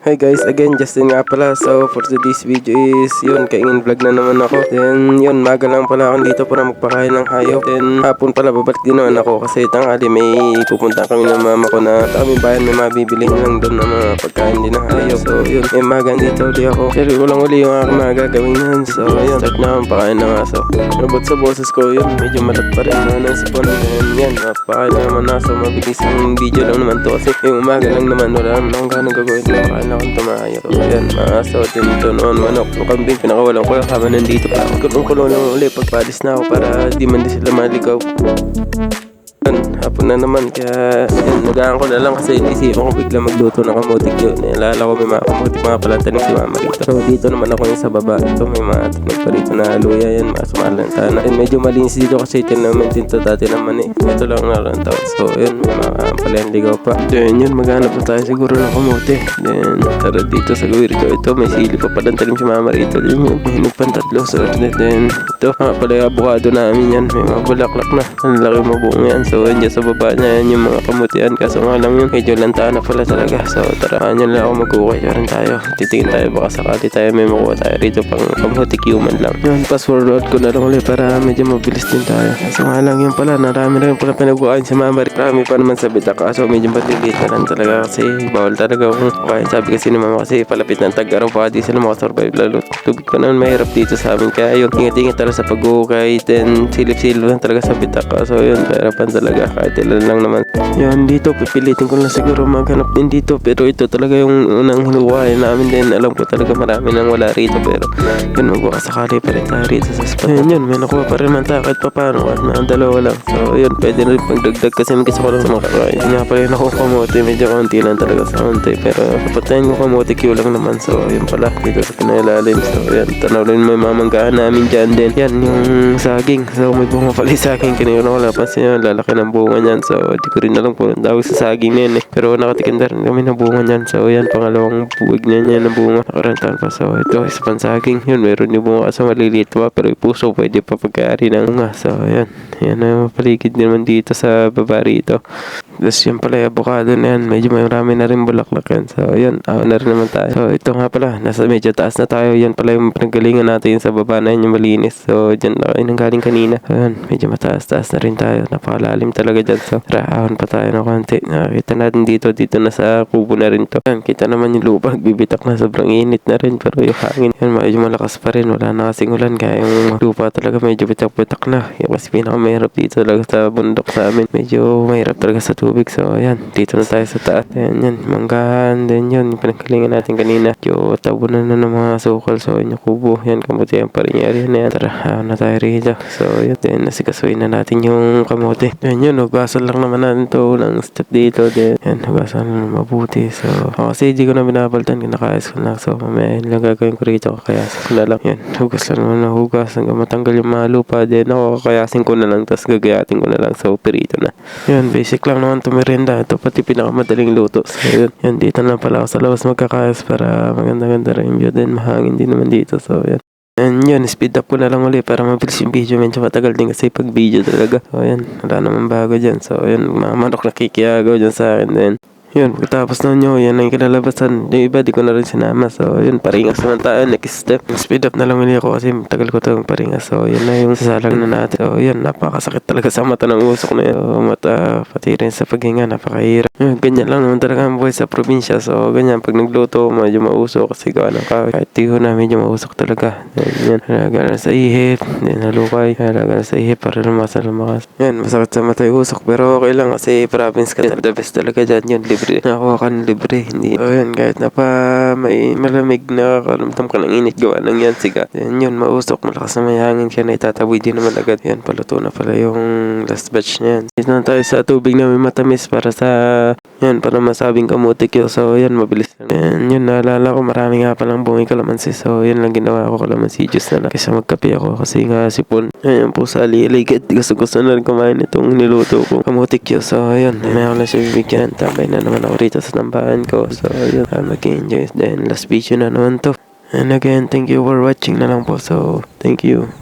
Hi guys, again Justin nga pala. So for today's video is yun, kaingin vlog na naman ako. Then yun, maga lang pala ako dito para magpakain ng hayop. Then hapon pala babalik din naman ako kasi tanghali may pupunta kami ng mama ko na sa aming bayan, may mabibili lang doon ng mga pagkain din ng hayop. So yun, may maga dito uli ako. Pero walang uli yung aking mga gagawin yan. So yun, start na akong pakain ng aso. Robot sa boses ko yun, medyo malat pa rin na ng sipon. Then yan, mapakain na naman aso. Mabilis ang video lang naman to kasi yung umaga lang naman, wala naman akong gano'ng gagawin. Mapakain akong tumayo. So yan, mga aso, dito noon, manok, kambing, pinakawalang ko kama nandito pa. Kulong-kulong lang uli pagpalis na ako para di man din sila maligaw. Hapon na naman, kaya yan, nagaan ko na lang kasi inisipan ko bigla magluto ng kamotik yun. Naalala ko may mga kamotik, mga palantanig si mama rito. So dito naman ako yung sa baba. Ito may mga tanig pa rito na luya yan, mga sumalantana. And medyo malinis dito kasi tinament din to dati naman eh. Ito lang narantaw. So yun, may mga palanligaw pa. Then yun, maghanap na tayo siguro ng kamote. Then tara dito sa gawin rito. Ito may sili pa palantanig si mama rito. Then yun, may hinag pang tatlo. So then ito, mga pala yung avocado namin yan. May mga bulaklak na. Ang laki mabunga yan. So yun, sa baba niya yan yung mga kamutian, kaso nga lang yun medyo lantaan na pala talaga. So tara, nyo lang ako magkukay rin tayo, titingin tayo baka sakali tayo may makuha tayo rito pang kamutik human lang. Yun, pass forward ko na lang ulit para medyo mabilis din tayo. Kaso nga lang yun pala, narami rin pala pinagbukain sa mama. Marami pa naman sa bitak, kaso medyo matilit na lang talaga kasi bawal talaga kung kain. Sabi kasi ni mama kasi palapit ng tag-araw pa di sila makasurvive, lalo tubig pa naman mahirap dito sa amin, kaya yun, ingat-ingat talaga sa pag-ukay. Then silip-silip lang talaga sa bitak, kaso yun, mahirapan talaga kahit ilan lang naman. Yan, dito pipilitin ko lang siguro maghanap din dito, pero ito talaga yung unang hinukuhain namin. Din alam ko talaga marami nang wala rito, pero yun, magkakasakali pa rin tayo rito sa spot. Yun, may nakuha pa rin man tayo kahit papano at mga dalawa lang. So yun, pwede rin pagdagdag kasi may gusto ko lang sa mga kakain. Yun nga pala yung nakuha kamote, medyo konti lang talaga sa konti, pero kapatayin ko kamote Q lang naman. So yun pala, dito sa pinailalim. So yan, tanaw rin may mamanggahan namin dyan din. Yan, yung saging. So may bunga pala yung saging, kanina ko wala pa siya, lalaki ng bunga niyan. So di ko rin alam kung tawag sa saging na yun eh, pero nakatikim na rin kami ng bunga niyan. So yan, pangalawang buwig na niya ng bunga, nakarantan pa. So ito, isa pang saging. Yun, meron yung bunga kasi maliliit pa, pero yung puso pwede pa pagkaari ng bunga. So yan, yan na paligid naman dito sa baba rito. Tapos yun pala yung avocado na yan, medyo marami na rin bulaklak yan. So yun, awa na rin naman tayo. So ito nga pala, nasa medyo taas na tayo. Yan pala yung pinagalingan natin sa baba na yun, yung malinis. So dyan na kayo nanggaling kanina. So yun, medyo mataas-taas na rin tayo, napakalalim talaga dyan. So ahon pa tayo ng konti. Nakakita natin dito na sa kubo na rin to. Yan, kita naman yung lupa, bibitak na, sobrang init na rin, pero yung hangin yan medyo malakas pa rin, wala na kasing ulan, kaya yung lupa talaga medyo bitak-bitak na. Yung kasi pinakamahirap dito talaga sa bundok sa amin, medyo mahirap talaga sa tubig. So yan, dito na tayo sa taas. Yan, manggahan din yun, yung pinagalingan natin kanina. Yung tabunan na ng mga sukal. So yun yung kubo, yan, kamuti yung parinyari na yan. Tara, ahon na tayo rito. So yun, then nasikasuin na natin yung kamuti. Yan yun, hugasan lang naman natin to ng step dito. Then yan, hugasan na mabuti. So kasi di ko na binabaltan, kinakayas ko lang. So mamaya yun lang gagawin ko rito, kakayasin ko na lang. Yan, hugas lang naman na hugas hanggang matanggal yung mga lupa. Then ako kakayasin ko na lang, tapos gagayatin ko na lang. So pirito na. Yan, basic lang naman to merienda. Ito pati pinakamadaling luto. So yan, dito na pala ako sa labas magkakayas para maganda-ganda rin yung view. Then mahangin din naman dito. So yan. And yun, speed up ko na lang ulit para mabilis yung video. Medyo matagal din kasi pag video talaga. So yan, wala naman bago dyan. So yan, mga manok nakikiyagaw dyan sa akin. Then yun, pagkatapos na nyo, yan ang kinalabasan. Yung iba, di ko na rin sinama. So yun, paringas naman tayo, next step. Speed up na lang ulit ako kasi tagal ko itong paringas. So yun na yung sasalang na natin. So yun, napakasakit talaga sa mata ng usok na yun. So mata, pati rin sa paghinga, napakahirap. Yun, ganyan lang naman talaga ang buhay sa probinsya. So ganyan, pag nagluto, medyo mausok kasi gawa ng kawit. Kahit tiho na, medyo mausok talaga. Then yan, halaga na sa ihip, then halukay, halaga na sa ihip para lumakas. Yan, masakit sa mata yung usok, pero okay lang kasi province ka, the best talaga dyan. Yun, libre. Nakuha ka ng libre. Hindi. So yun, kahit na pa may malamig, nakakaramdam ka ng init, gawa ng yan, siga. Then yun, mausok, malakas na may hangin ka na itataboy din naman agad. Yan, paluto na pala yung last batch na yan. Dito na tayo sa tubig na may matamis para sa, yan, para masabing kamutik yun. So yan, mabilis lang. Yan, yun, naalala ko, marami nga palang bungi kalamansi. So yan lang ginawa ko, kalamansi juice na lang. Kasi magkape ako kasi nga sipon. Yan, yung pusa, liligid. Gusto na rin kumain itong niluto ko, kamutik yun. So yan, may ako na siya bibigyan. Tabay na naman ako rito sa tambahan ko. So yun, mag-enjoy. Then last video na naman to. And again, thank you for watching na lang po. So thank you.